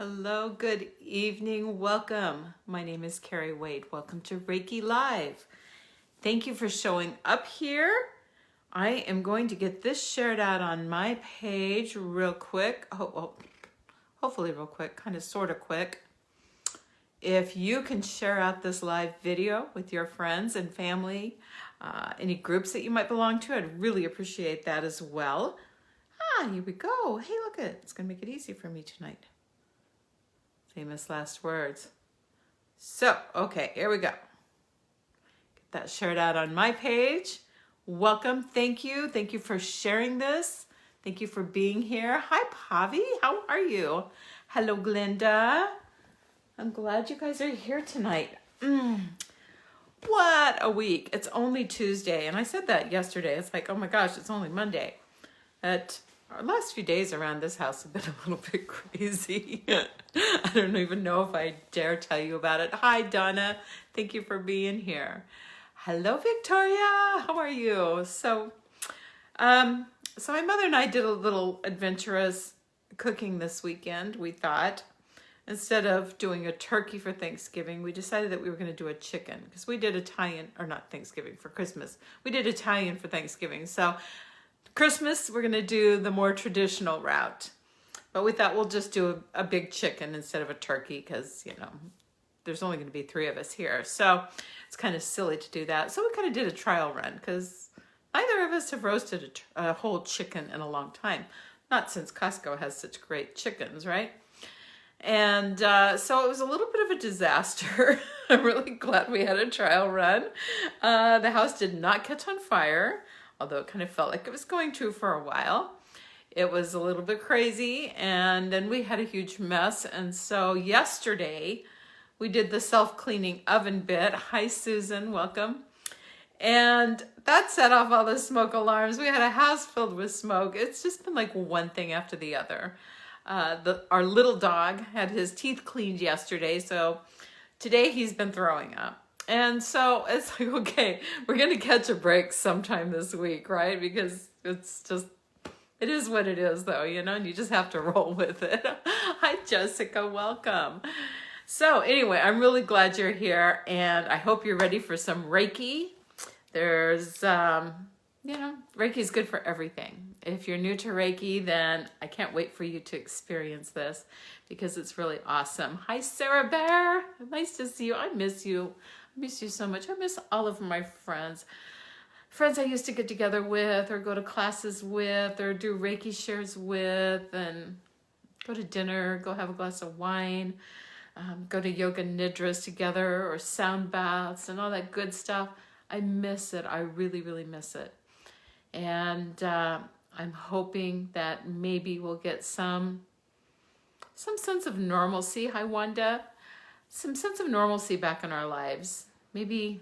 Hello, good evening, welcome. My name is Kerri Wade. Welcome to Reiki Live. Thank you for showing up here. I am going to get this shared out on my page real quick. Hopefully real quick, kind of sort of quick. If you can share out this live video with your friends and family, any groups that you might belong to, I'd really appreciate that as well. Here we go. Hey, look at it. It's going to make it easy for me tonight. Famous last words. So, okay, here we go. Get that shared out on my page. Welcome. Thank you. Thank you for sharing this. Thank you for being here. Hi, Pavi. How are you? Hello, Glinda. I'm glad you guys are here tonight. What a week. It's only Tuesday. And I said that yesterday. It's like, oh my gosh, it's only Monday. Our last few days around this house have been a little bit crazy. I don't even know if I dare tell you about it. Hi, Donna. Thank you for being here. Hello, Victoria. How are you? So my mother and I did a little adventurous cooking this weekend. We thought instead of doing a turkey for Thanksgiving, we decided that we were going to do a chicken because we did Italian, or not Thanksgiving, for Christmas. We did Italian for Thanksgiving. So Christmas, we're going to do the more traditional route. But we thought we'll just do a big chicken instead of a turkey because, you know, there's only going to be 3 of us here. So it's kind of silly to do that. So we kind of did a trial run because neither of us have roasted a whole chicken in a long time. Not since Costco has such great chickens, right? And so it was a little bit of a disaster. I'm really glad we had a trial run. The house did not catch on fire, although it kind of felt like it was going to for a while. It was a little bit crazy, and then we had a huge mess. And so yesterday, we did the self-cleaning oven bit. Hi, Susan, welcome. And that set off all the smoke alarms. We had a house filled with smoke. It's just been like one thing after the other. Our little dog had his teeth cleaned yesterday, so today he's been throwing up. And so it's like, okay, we're going to catch a break sometime this week, right? Because it is what it is, though, you know, and you just have to roll with it. Hi, Jessica. Welcome. So anyway, I'm really glad you're here, and I hope you're ready for some Reiki. There's, Reiki is good for everything. If you're new to Reiki, then I can't wait for you to experience this because it's really awesome. Hi, Sarah Bear. Nice to see you. I miss you. I miss you so much. I miss all of my friends. Friends I used to get together with or go to classes with or do Reiki shares with and go to dinner, go have a glass of wine, go to yoga nidras together or sound baths and all that good stuff. I miss it. I really, really miss it. And I'm hoping that maybe we'll get some sense of normalcy. Hi, Wanda. Some sense of normalcy back in our lives. Maybe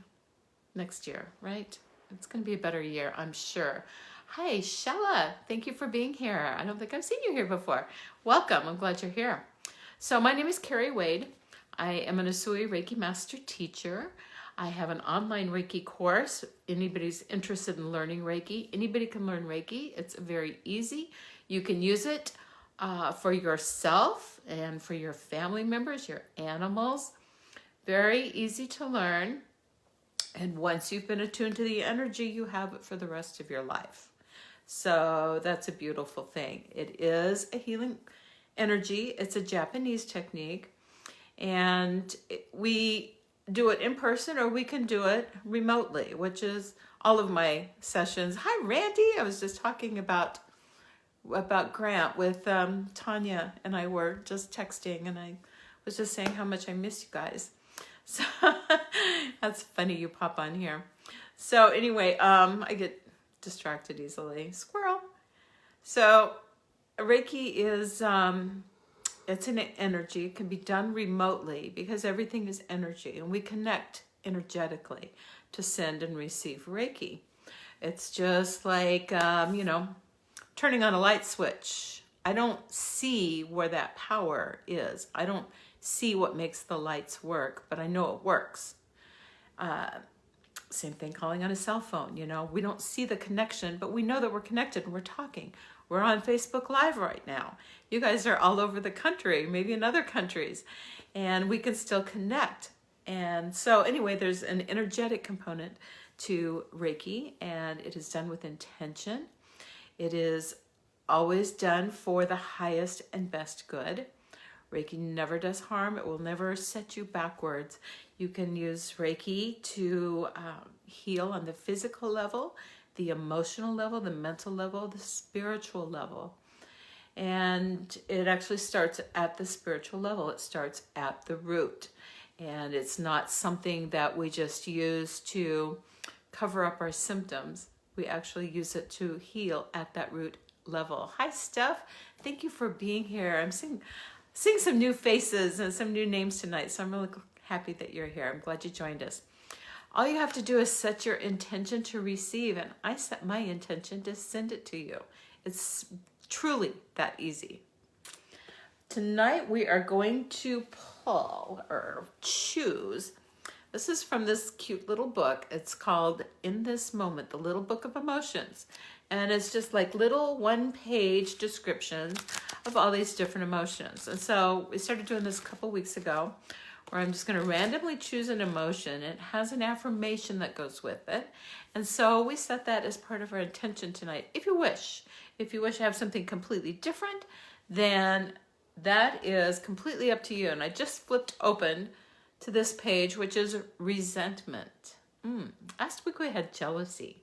next year, right? It's going to be a better year, I'm sure. Hi, Shella. Thank you for being here. I don't think I've seen you here before. Welcome. I'm glad you're here. So my name is Kerri Wade. I am an Usui Reiki Master Teacher. I have an online Reiki course. Anybody's interested in learning Reiki, anybody can learn Reiki. It's very easy. You can use it for yourself and for your family members, your animals. Very easy to learn. And once you've been attuned to the energy, you have it for the rest of your life. So that's a beautiful thing. It is a healing energy. It's a Japanese technique. And we do it in person or we can do it remotely, which is all of my sessions. Hi, Randy. I was just talking about Grant with Tanya, and I were just texting, and I was just saying how much I miss you guys. So that's funny you pop on here. So anyway, I get distracted easily. Squirrel. So Reiki is it's an energy. It can be done remotely because everything is energy, and we connect energetically to send and receive Reiki. It's just like turning on a light switch. I don't see where that power is. I don't see what makes the lights work, but I know it works. Same thing calling on a cell phone, we don't see the connection, but we know that we're connected and we're talking. We're on Facebook Live right now. You guys are all over the country, maybe in other countries, and we can still connect. And so anyway, there's an energetic component to Reiki, and it is done with intention. It is always done for the highest and best good. Reiki never does harm. It will never set you backwards. You can use Reiki to heal on the physical level, the emotional level, the mental level, the spiritual level. And it actually starts at the spiritual level. It starts at the root. And it's not something that we just use to cover up our symptoms. We actually use it to heal at that root level. Hi, Steph. Thank you for being here. I'm seeing some new faces and some new names tonight, so I'm really happy that you're here. I'm glad you joined us. All you have to do is set your intention to receive, and I set my intention to send it to you. It's truly that easy. Tonight we are going to pull or choose. This is from this cute little book. It's called In This Moment, the Little Book of Emotions. And it's just like little one-page descriptions of all these different emotions. And so we started doing this a couple weeks ago, where I'm just going to randomly choose an emotion. It has an affirmation that goes with it. And so we set that as part of our intention tonight. If you wish to have something completely different, then that is completely up to you. And I just flipped open to this page, which is resentment. Last week we had jealousy.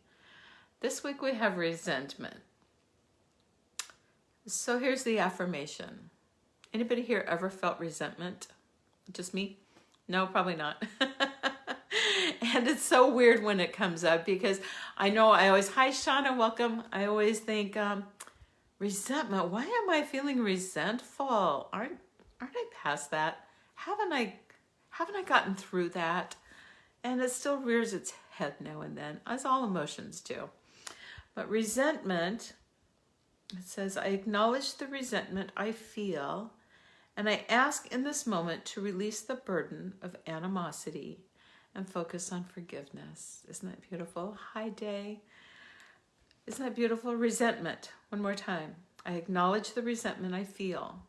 This week we have resentment. So here's the affirmation. Anybody here ever felt resentment? Just me? No, probably not. And it's so weird when it comes up, because I know I always, hi Shauna, welcome. I always think, resentment, why am I feeling resentful? Aren't I past that? Haven't I gotten through that? And it still rears its head now and then, as all emotions do. But resentment, it says, I acknowledge the resentment I feel, and I ask in this moment to release the burden of animosity and focus on forgiveness. Isn't that beautiful? Hi, Day. Isn't that beautiful? Resentment. One more time. I acknowledge the resentment I feel,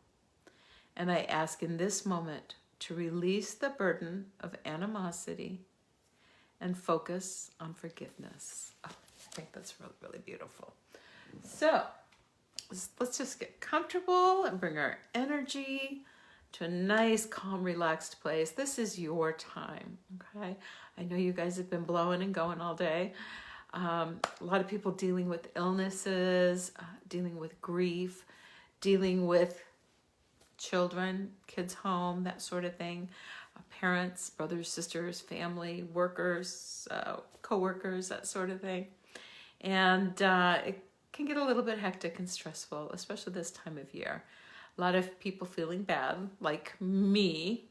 and I ask in this moment to release the burden of animosity and focus on forgiveness. Oh, I think that's really, really beautiful. So let's just get comfortable and bring our energy to a nice, calm, relaxed place. This is your time, okay? I know you guys have been blowing and going all day. A lot of people dealing with illnesses, dealing with grief, dealing with children, kids home, that sort of thing. Parents, brothers, sisters, family, workers, co-workers, that sort of thing. And it can get a little bit hectic and stressful, especially this time of year. A lot of people feeling bad, like me,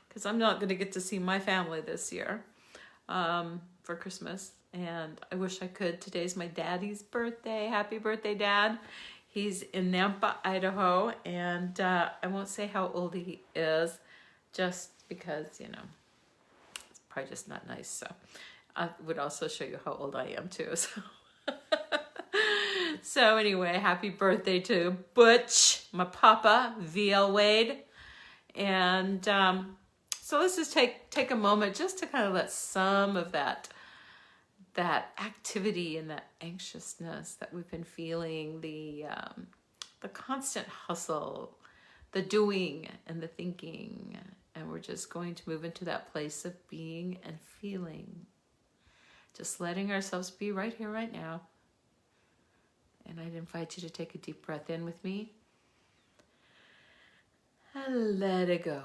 because I'm not going to get to see my family this year for Christmas. And I wish I could. Today's my daddy's birthday. Happy birthday, Dad. He's in Nampa, Idaho, and I won't say how old he is, just because, you know, it's probably just not nice. So I would also show you how old I am too. So anyway, happy birthday to Butch, my papa, VL Wade. And so let's just take a moment just to kind of let some of that activity and that anxiousness that we've been feeling, the constant hustle, the doing and the thinking, and we're just going to move into that place of being and feeling, just letting ourselves be right here, right now. And I'd invite you to take a deep breath in with me and let it go.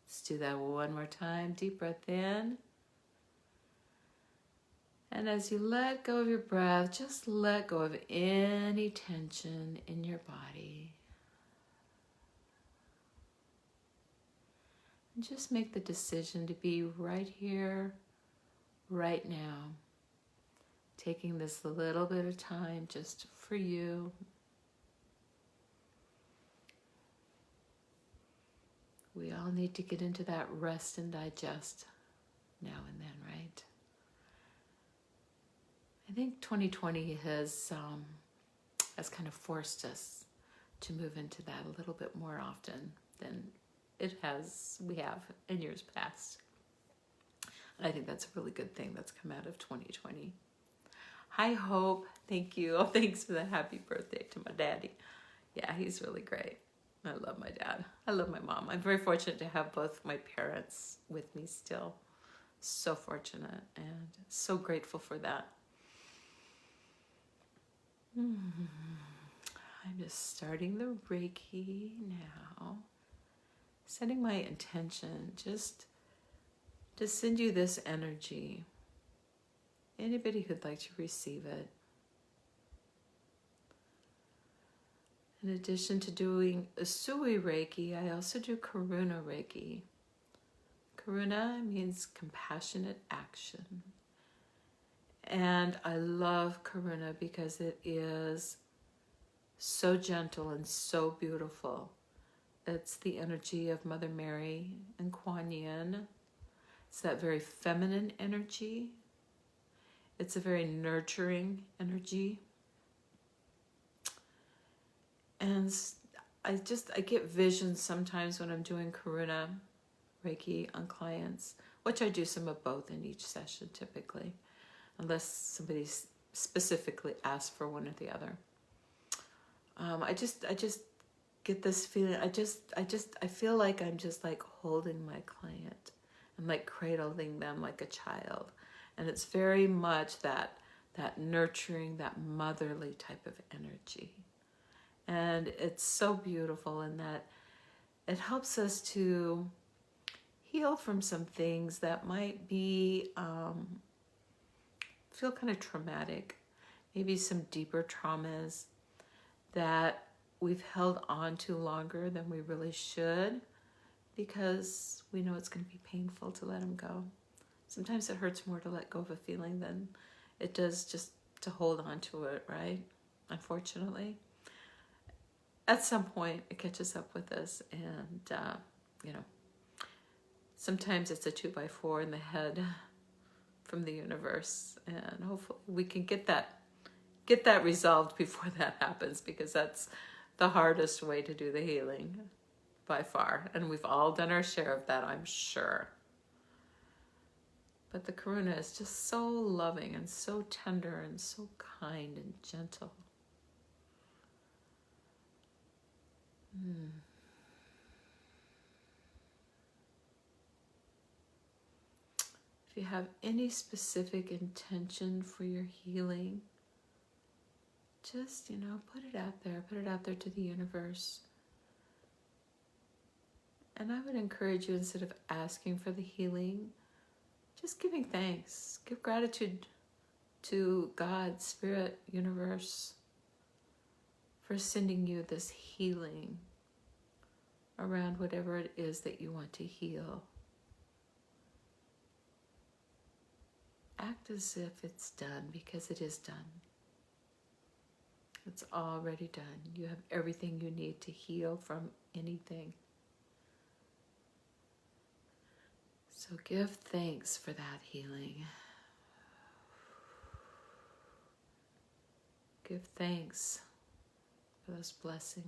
Let's do that one more time. Deep breath in. And as you let go of your breath, just let go of any tension in your body. And just make the decision to be right here, right now. Taking this little bit of time just for you. We all need to get into that rest and digest now and then, right? I think 2020 has kind of forced us to move into that a little bit more often than we have in years past. And I think that's a really good thing that's come out of 2020. Hi, Hope. Thank you. Oh, thanks for the happy birthday to my daddy. Yeah, he's really great. I love my dad. I love my mom. I'm very fortunate to have both my parents with me still. So fortunate and so grateful for that. I'm just starting the Reiki now. Setting my intention just to send you this energy. Anybody who'd like to receive it. In addition to doing Usui Reiki, I also do Karuna Reiki. Karuna means compassionate action. And I love Karuna because it is so gentle and so beautiful. It's the energy of Mother Mary and Kuan Yin. It's that very feminine energy. It's a very nurturing energy. And I get visions sometimes when I'm doing Karuna Reiki on clients, which I do some of both in each session typically, unless somebody specifically asks for one or the other. I just get this feeling. I feel like I'm just like holding my client and like cradling them like a child, and it's very much that nurturing, that motherly type of energy. And it's so beautiful in that it helps us to heal from some things that might be, feel kind of traumatic. Maybe some deeper traumas that we've held on to longer than we really should because we know it's going to be painful to let them go. Sometimes it hurts more to let go of a feeling than it does just to hold on to it, right? Unfortunately. At some point, it catches up with us, and, sometimes it's a 2x4 in the head from the universe, and hopefully we can get that resolved before that happens, because that's the hardest way to do the healing by far, and we've all done our share of that, I'm sure. But the Karuna is just so loving and so tender and so kind and gentle. If you have any specific intention for your healing, just, put it out there to the universe. And I would encourage you, instead of asking for the healing, just giving thanks. Give gratitude to God, Spirit, Universe, for sending you this healing around whatever it is that you want to heal. Act as if it's done, because it is done. It's already done. You have everything you need to heal from anything. So give thanks for that healing. Give thanks for those blessings.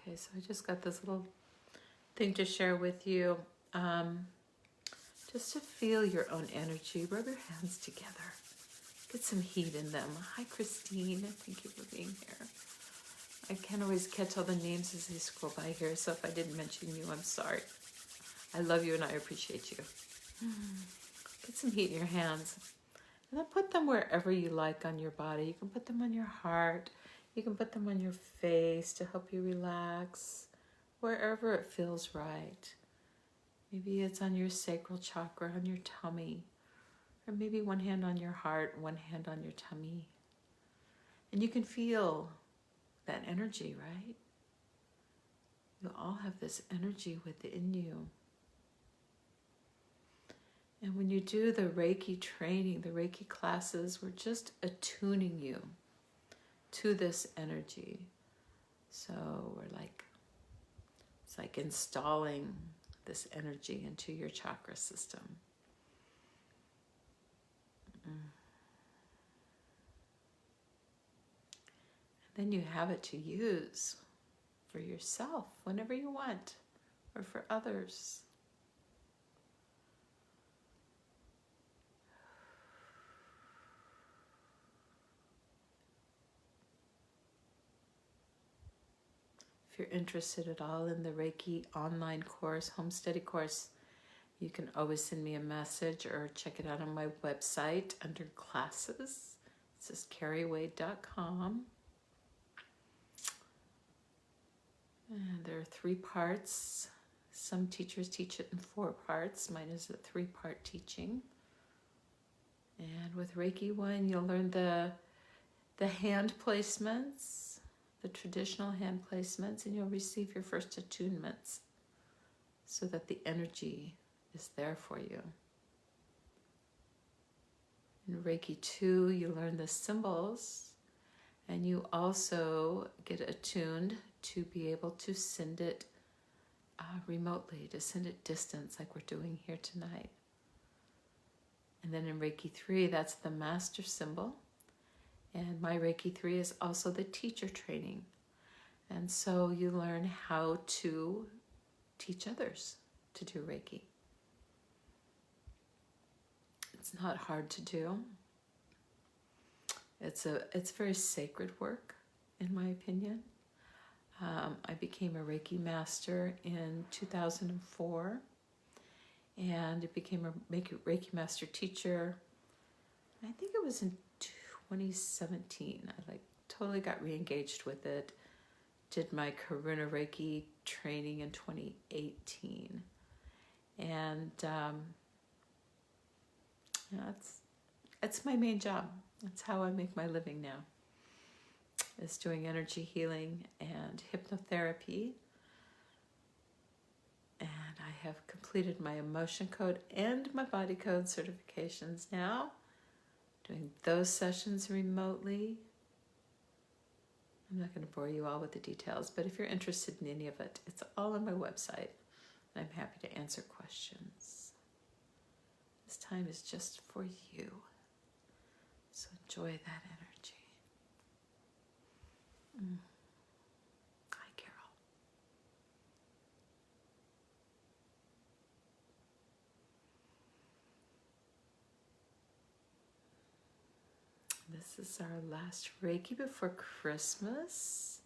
Okay, so I just got this little thing to share with you. Just to feel your own energy. Rub your hands together. Get some heat in them. Hi, Christine. Thank you for being here. I can't always catch all the names as they scroll by here, so if I didn't mention you, I'm sorry. I love you and I appreciate you. Get some heat in your hands. And then put them wherever you like on your body. You can put them on your heart. You can put them on your face to help you relax. Wherever it feels right. Maybe it's on your sacral chakra, on your tummy, or maybe one hand on your heart, one hand on your tummy. And you can feel that energy, right? You all have this energy within you. And when you do the Reiki training, the Reiki classes, we're just attuning you to this energy. So it's like installing this energy into your chakra system. Then you have it to use for yourself whenever you want, or for others. If you're interested at all in the Reiki online course, home study course, you can always send me a message or check it out on my website under classes. It says kerriwade.com. And there are 3 parts. Some teachers teach it in 4 parts. Mine is a 3-part teaching. And with Reiki 1, you'll learn the hand placements, the traditional hand placements, and you'll receive your first attunements so that the energy is there for you. In Reiki 2, you learn the symbols, and you also get attuned to be able to send it remotely, to send it distance like we're doing here tonight. And then in Reiki 3, that's the master symbol. And my Reiki 3 is also the teacher training. And so you learn how to teach others to do Reiki. It's not hard to do. It's very sacred work, in my opinion. I became a Reiki master in 2004, and it became a Reiki master teacher. I think it was in 2017. I totally got re-engaged with it. Did my Karuna Reiki training in 2018, and it's my main job. That's how I make my living now, is doing energy healing and hypnotherapy. And I have completed my emotion code and my body code certifications now, doing those sessions remotely. I'm not going to bore you all with the details, but if you're interested in any of it, it's all on my website, and I'm happy to answer questions. This time is just for you, so enjoy that energy. Hi, Carol. This is our last Reiki before Christmas.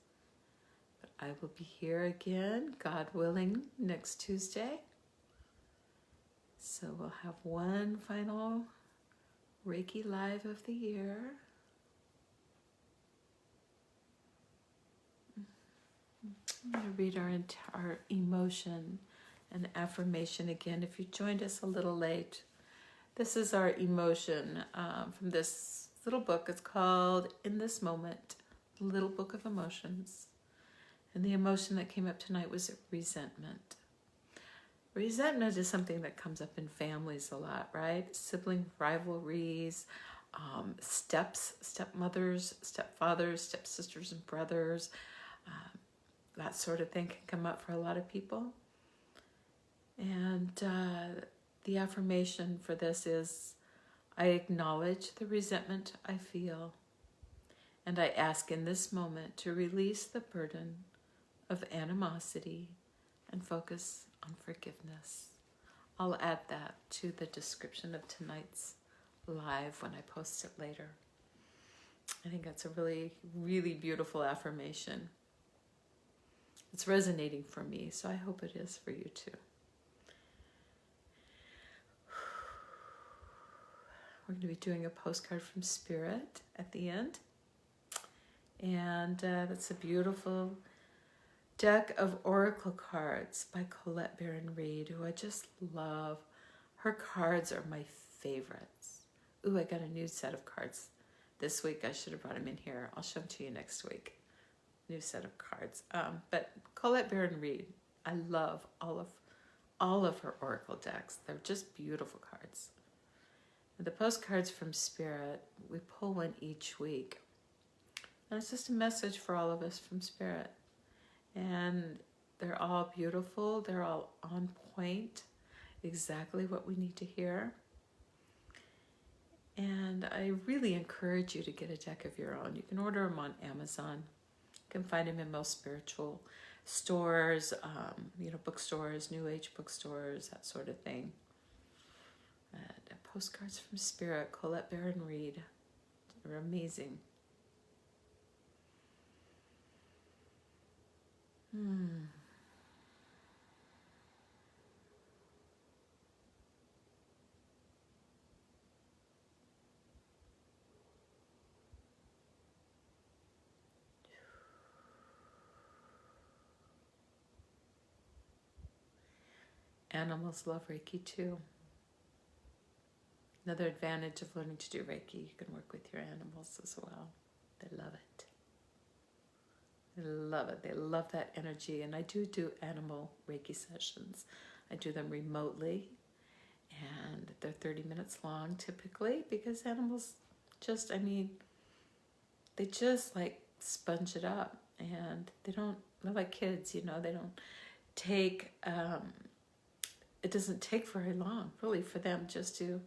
But I will be here again, God willing, next Tuesday. So we'll have one final Reiki Live of the year. I'm going to read our emotion and affirmation again. If you joined us a little late, this is our emotion from this little book. It's called In This Moment, the Little Book of Emotions. And the emotion that came up tonight was resentment. Resentment is something that comes up in families a lot, right? Sibling rivalries, stepmothers, stepfathers, stepsisters and brothers. That sort of thing can come up for a lot of people. And the affirmation for this is, I acknowledge the resentment I feel, and I ask in this moment to release the burden of animosity and focus on forgiveness. I'll add that to the description of tonight's live when I post it later. I think that's a really, really beautiful affirmation. It's resonating for me, so I hope it is for you too. We're going to be doing a postcard from Spirit at the end. And that's a beautiful deck of Oracle cards by Colette Baron Reed, who I just love. Her cards are my favorites. Ooh, I got a new set of cards this week. I should have brought them in here. I'll show them to you next week. New set of cards. But Colette Baron Reed, I love all of her Oracle decks. They're just beautiful cards. And the postcards from Spirit, we pull one each week. And it's just a message for all of us from Spirit. And they're all beautiful. They're all on point. Exactly what we need to hear. And I really encourage you to get a deck of your own. You can order them on Amazon. You can find them in most spiritual stores, bookstores, New Age bookstores, that sort of thing. Postcards from Spirit, Colette Baron Reed. They're amazing. Animals love Reiki too. Another advantage of learning to do Reiki, you can work with your animals as well. They love it. They love it. They love that energy. And I do animal Reiki sessions. I do them remotely. And they're 30 minutes long typically, because animals they just like sponge it up. And they're like kids, they don't take, it doesn't take very long really for them just to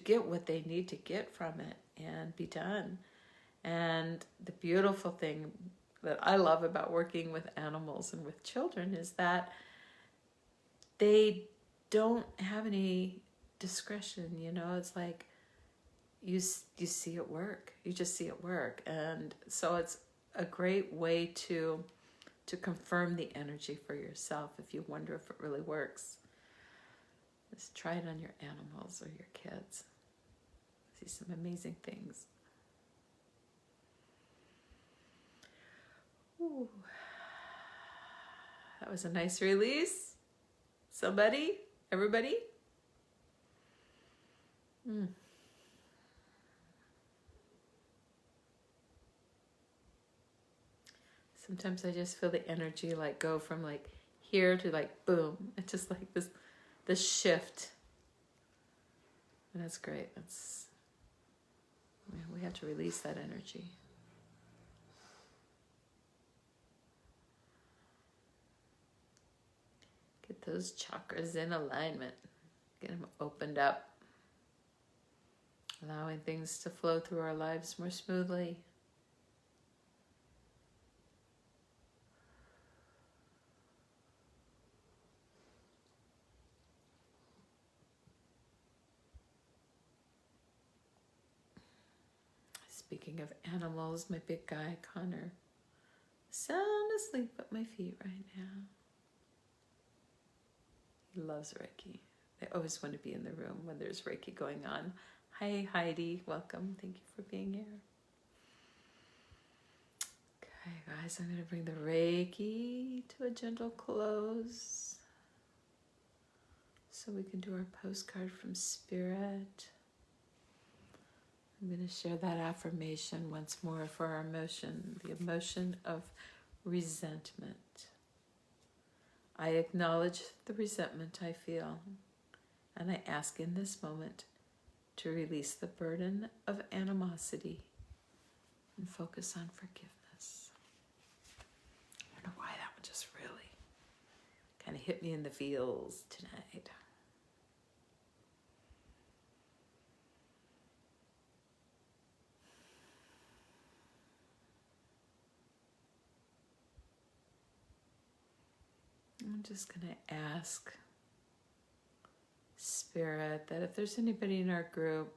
get what they need to get from it and be done. And the beautiful thing that I love about working with animals and with children is that they don't have any discretion, it's like you see it work. You just see it work. And so it's a great way to confirm the energy for yourself if you wonder if it really works. Just try it on your animals or your kids. See some amazing things. Ooh. That was a nice release. Somebody? Everybody? Sometimes I just feel the energy like go from like here to like boom. It's just like this shift. And that's great. We have to release that energy. Get those chakras in alignment. Get them opened up. Allowing things to flow through our lives more smoothly. Speaking of animals, my big guy, Connor, sound asleep at my feet right now. He loves Reiki. I always want to be in the room when there's Reiki going on. Hi, Heidi. Welcome. Thank you for being here. Okay, guys, I'm going to bring the Reiki to a gentle close so we can do our postcard from Spirit. I'm going to share that affirmation once more for our emotion, the emotion of resentment. I acknowledge the resentment I feel, and I ask in this moment to release the burden of animosity and focus on forgiveness. I don't know why that one just really kind of hit me in the feels tonight. I'm just going to ask Spirit that if there's anybody in our group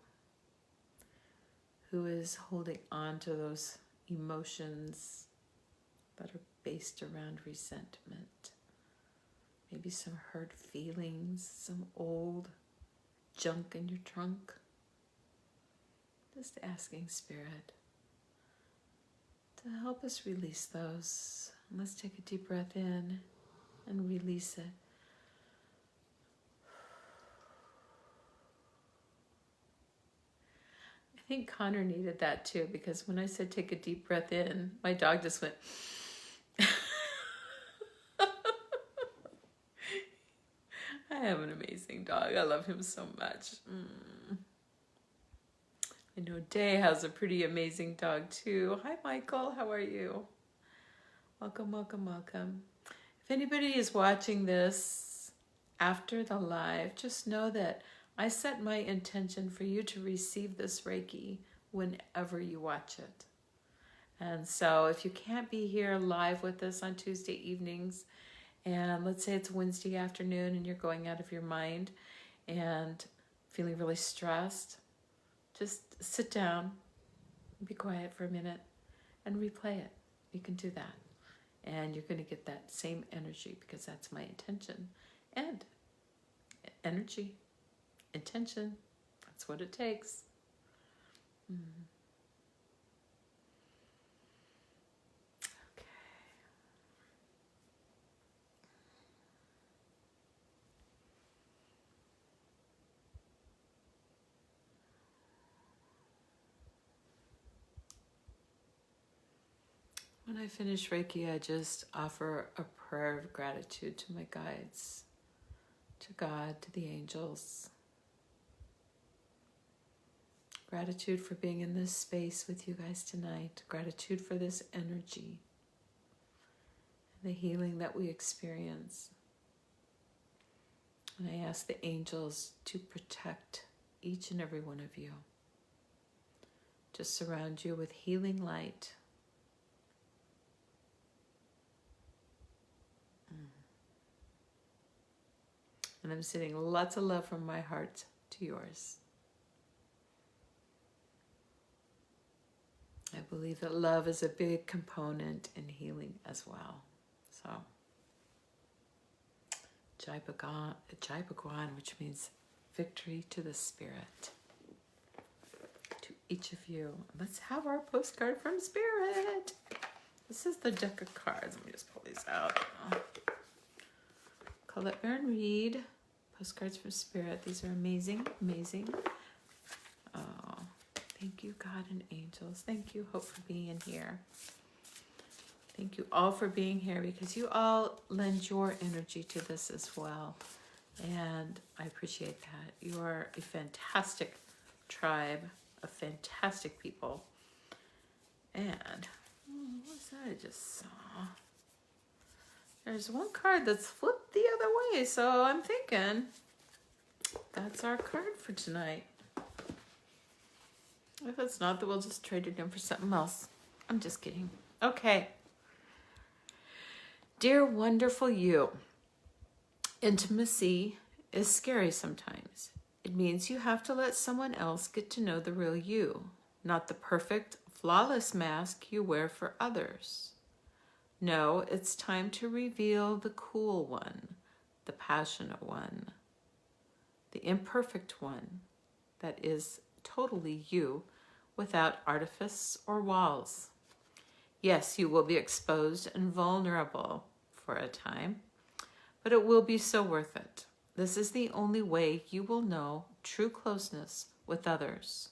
who is holding on to those emotions that are based around resentment, maybe some hurt feelings, some old junk in your trunk, just asking Spirit to help us release those Let's take a deep breath in and release it. I think Connor needed that too, because when I said take a deep breath in, my dog just went. I have an amazing dog. I love him so much. I know Day has a pretty amazing dog too. Hi, Michael. How are you? Welcome, welcome, welcome. If anybody is watching this after the live, just know that I set my intention for you to receive this Reiki whenever you watch it. And so if you can't be here live with us on Tuesday evenings, and let's say it's Wednesday afternoon and you're going out of your mind and feeling really stressed, just sit down, be quiet for a minute, and replay it. You can do that. And you're going to get that same energy, because that's my intention. And energy, intention, that's what it takes. Okay. When I finish Reiki, I just offer a prayer of gratitude to my guides, to God, to the angels. Gratitude for being in this space with you guys tonight. Gratitude for this energy and the healing that we experience. And I ask the angels to protect each and every one of you, to surround you with healing light. And I'm sending lots of love from my heart to yours. I believe that love is a big component in healing as well. So, Jai Bhagwan, which means victory to the spirit. To each of you. Let's have our postcard from Spirit. This is the deck of cards. Let me just pull these out. Colette Baron Reed. Postcards from Spirit. These are amazing, amazing. Oh, thank you, God and angels. Thank you, Hope, for being here. Thank you all for being here, because you all lend your energy to this as well. And I appreciate that. You are a fantastic tribe of fantastic people. And what's that I just saw? There's one card that's flipped the other way, so I'm thinking that's our card for tonight. If it's not, then we'll just trade it in for something else. I'm just kidding. Okay. Dear wonderful you, intimacy is scary sometimes. It means you have to let someone else get to know the real you, not the perfect, flawless mask you wear for others. No, it's time to reveal the cool one, the passionate one, the imperfect one that is totally you without artifice or walls. Yes, you will be exposed and vulnerable for a time, but it will be so worth it. This is the only way you will know true closeness with others.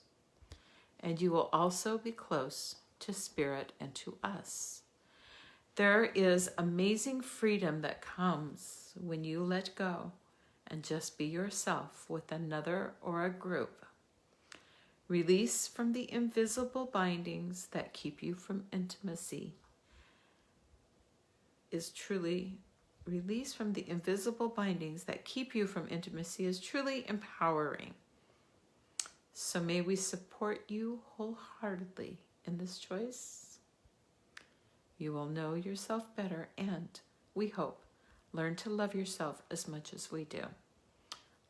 And you will also be close to Spirit and to us. There is amazing freedom that comes when you let go and just be yourself with another or a group. Release from the invisible bindings that keep you from intimacy is truly empowering. So may we support you wholeheartedly in this choice. You will know yourself better and, we hope, learn to love yourself as much as we do.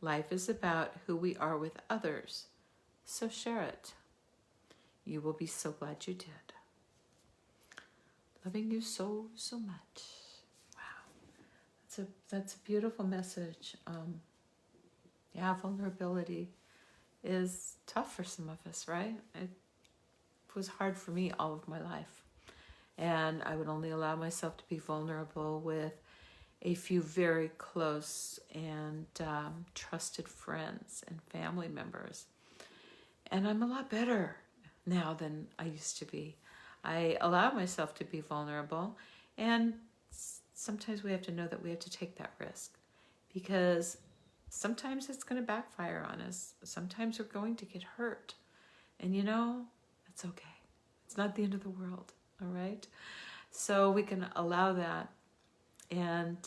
Life is about who we are with others, so share it. You will be so glad you did. Loving you so, so much. Wow. That's a beautiful message. Vulnerability is tough for some of us, right? It was hard for me all of my life. And I would only allow myself to be vulnerable with a few very close and trusted friends and family members. And I'm a lot better now than I used to be. I allow myself to be vulnerable, and sometimes we have to know that we have to take that risk, because sometimes it's going to backfire on us. Sometimes we're going to get hurt. And that's okay. It's not the end of the world, all right? So we can allow that and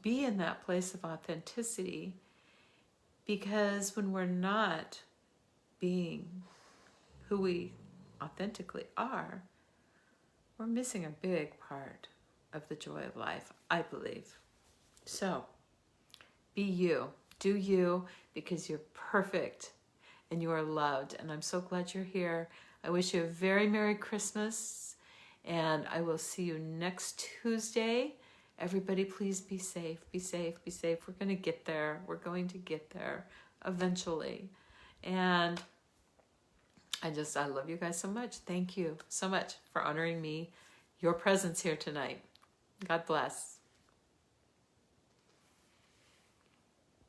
be in that place of authenticity, because when we're not being who we authentically are, we're missing a big part of the joy of life, I believe. So be you, do you, because you're perfect and you are loved. And I'm so glad you're here. I wish you a very Merry Christmas, and I will see you next Tuesday. Everybody, please be safe, be safe, be safe. We're going to get there. We're going to get there eventually. And I love you guys so much. Thank you so much for honoring me, your presence here tonight. God bless.